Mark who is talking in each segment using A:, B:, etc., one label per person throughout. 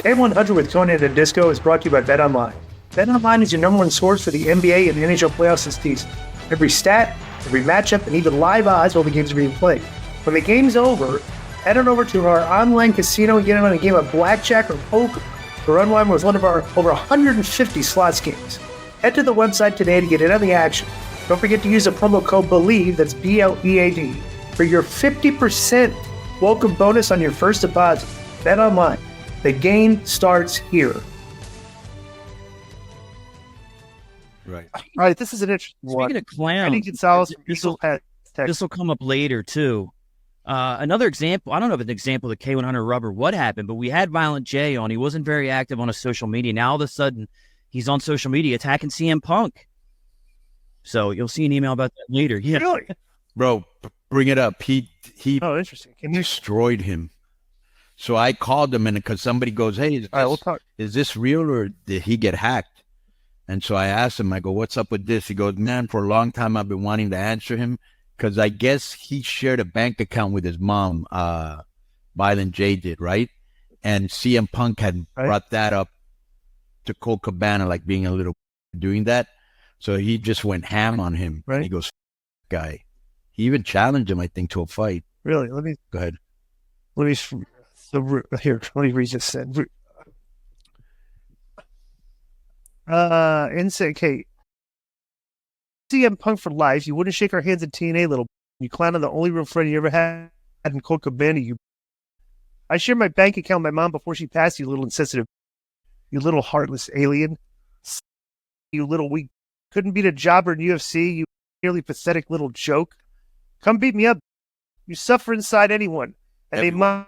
A: K100 with Konnan and Disco is brought to you by BetOnline. BetOnline is your number one source for the NBA and the NHL playoffs this season. Every stat, every matchup, and even live odds while the games are being played. When the game's over, head on over to our online casino and get in on a game of blackjack or poker or unwind with one of our over 150 slots games. Head to the website today to get in on the action. Don't forget to use the promo code BELIEVE, that's BLEAD, for your 50% welcome bonus on your first deposit. BetOnline. The game starts here.
B: Right.
A: All right, this is an interesting one.
C: Speaking of clowns,
A: Eddie Gonzalez from Eagle Pass, Texas.
C: This will come up later, too. Another example, I don't know if it's an example of the K100 rubber, what happened, but we had Violent J on. He wasn't very active on his social media. Now, all of a sudden, he's on social media attacking CM Punk. So you'll see an email about that later. Yeah.
A: Really?
B: Bro, bring it up. He
A: Oh, interesting. Can you...
B: destroyed him. So I called him, and because somebody goes, hey, is this real or did he get hacked? And so I asked him, I go, what's up with this? He goes, man, for a long time I've been wanting to answer him because I guess he shared a bank account with his mom, Violent J did, right? And CM Punk had brought that up to Colt Cabana, like being a little doing that. So he just went ham on him.
A: Right.
B: And he goes, guy. He even challenged him, I think, to a fight.
A: Really? Let me
B: go ahead.
A: So here, let me read this. Insane. Okay. CM Punk for life. You wouldn't shake our hands at TNA, little. You clown on the only real friend you ever had in Colt Cabana. I shared my bank account with my mom before she passed. You little insensitive. You little heartless alien. You little weak. Couldn't beat a jobber in UFC. You nearly pathetic little joke. Come beat me up. You suffer inside anyone. And mama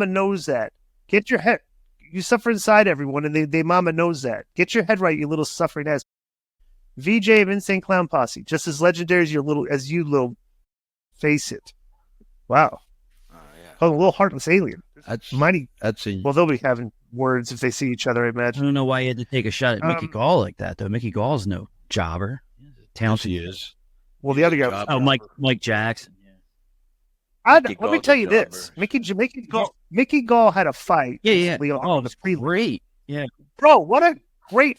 A: knows that. Get your head. You suffer inside everyone, and they mama knows that. Get your head right, you little suffering ass. VJ of Insane Clown Posse, just as legendary as you little. Face it. Wow.
B: Yeah.
A: Oh, a little heartless alien.
B: That's
A: mighty.
B: That's
A: Well, they'll be having words if they see each other, I
C: I
A: imagine.
C: don't know why you had to take a shot at Mickey Gall like that, though. Mickey Gall's no jobber.
B: Yes, he is.
A: Well, the other guy was...
C: Oh, Mike Jackson.
A: Let me tell you this. Mickey Gall had a fight.
C: Yeah.
A: Oh,
C: it was great. Yeah.
A: Bro, what a great...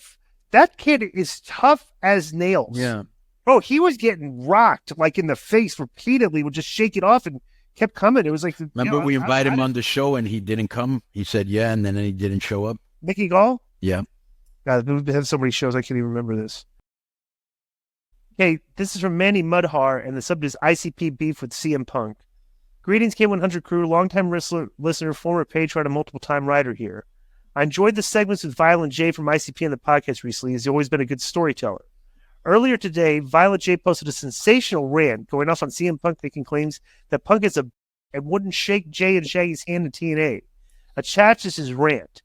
A: That kid is tough as nails.
C: Yeah.
A: Bro, he was getting rocked like in the face repeatedly, would just shake it off and kept coming. It was like...
B: Remember we invited him on the show and he didn't come? He said, yeah, and then he didn't show up.
A: Mickey Gall?
B: Yeah.
A: God, we've had so many shows, I can't even remember this. Okay, this is from Manny Mudhar, and the subject is ICP beef with CM Punk. Greetings, K100 crew, longtime listener, former Patreon, and multiple-time writer here. I enjoyed the segments with Violent J from ICP on the podcast recently, as he's always been a good storyteller. Earlier today, Violent J posted a sensational rant going off on CM Punk, making claims that Punk is and wouldn't shake Jay and Shaggy's hand in TNA. Attached is his rant.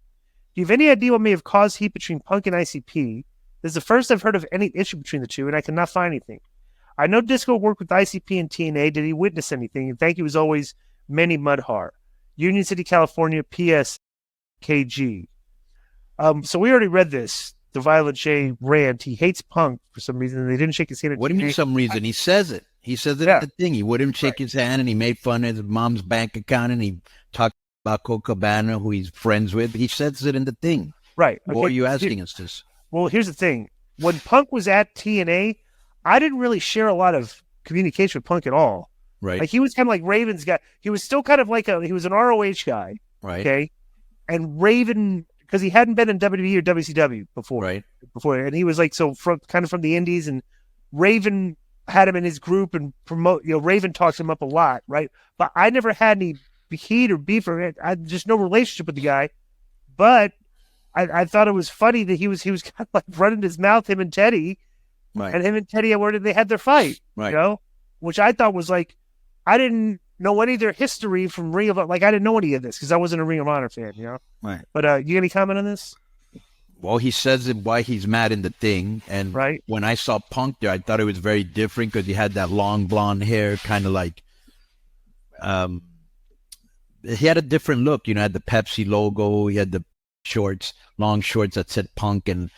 A: Do you have any idea what may have caused heat between Punk and ICP? This is the first I've heard of any issue between the two, and I cannot find anything. I know Disco worked with ICP and TNA. Did he witness anything? And thank you as always, Manny Mudhar. Union City, California, PSKG. So we already read this, the Violent J rant. He hates Punk for some reason, and they didn't shake his hand.
B: What do you mean some reason? He says it. He says it at the thing. He wouldn't shake his hand, and he made fun of his mom's bank account, and he talked about Colt Cabana, who he's friends with. He says it in the thing.
A: Right.
B: What are you asking us this?
A: Well, here's the thing. When Punk was at TNA, I didn't really share a lot of communication with Punk at all.
B: Right.
A: Like, he was kind of like Raven's guy. He was still kind of like he was an ROH guy.
B: Right.
A: Okay. And Raven, because he hadn't been in WWE or WCW before.
B: Right.
A: And he was like, from the indies, and Raven had him in his group and Raven talks him up a lot. Right. But I never had any heat or beef or I just no relationship with the guy. But I thought it was funny that he was kind of like running his mouth, him and Teddy.
B: Right.
A: And him and Teddy, they had their fight,
B: right.
A: Which I thought was like, I didn't know any of their history from Ring of Honor. Like, I didn't know any of this because I wasn't a Ring of Honor fan,
B: Right.
A: But you got any comment on this?
B: Well, he says it why he's mad in the thing. And when I saw Punk there, I thought it was very different because he had that long blonde hair, kind of like, he had a different look. Had the Pepsi logo. He had the long shorts that said Punk, and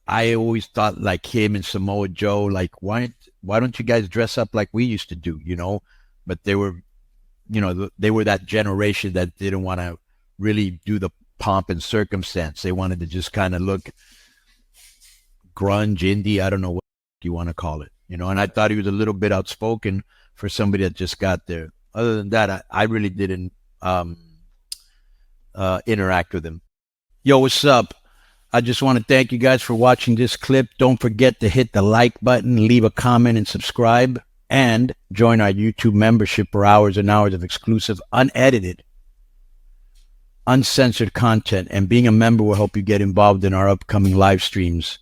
B: I always thought like him and Samoa Joe, like why don't you guys dress up like we used to do, But they were, they were that generation that didn't want to really do the pomp and circumstance. They wanted to just kind of look grunge, indie. I don't know what you want to call it, you know. And I thought he was a little bit outspoken for somebody that just got there. Other than that, I really didn't interact with him. Yo, what's up? I just want to thank you guys for watching this clip. Don't forget to hit the like button, leave a comment, and subscribe. And join our YouTube membership for hours and hours of exclusive, unedited, uncensored content. And being a member will help you get involved in our upcoming live streams.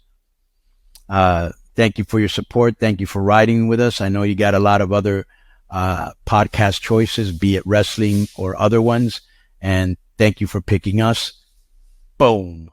B: Thank you for your support. Thank you for riding with us. I know you got a lot of other podcast choices, be it wrestling or other ones. And thank you for picking us. Boom.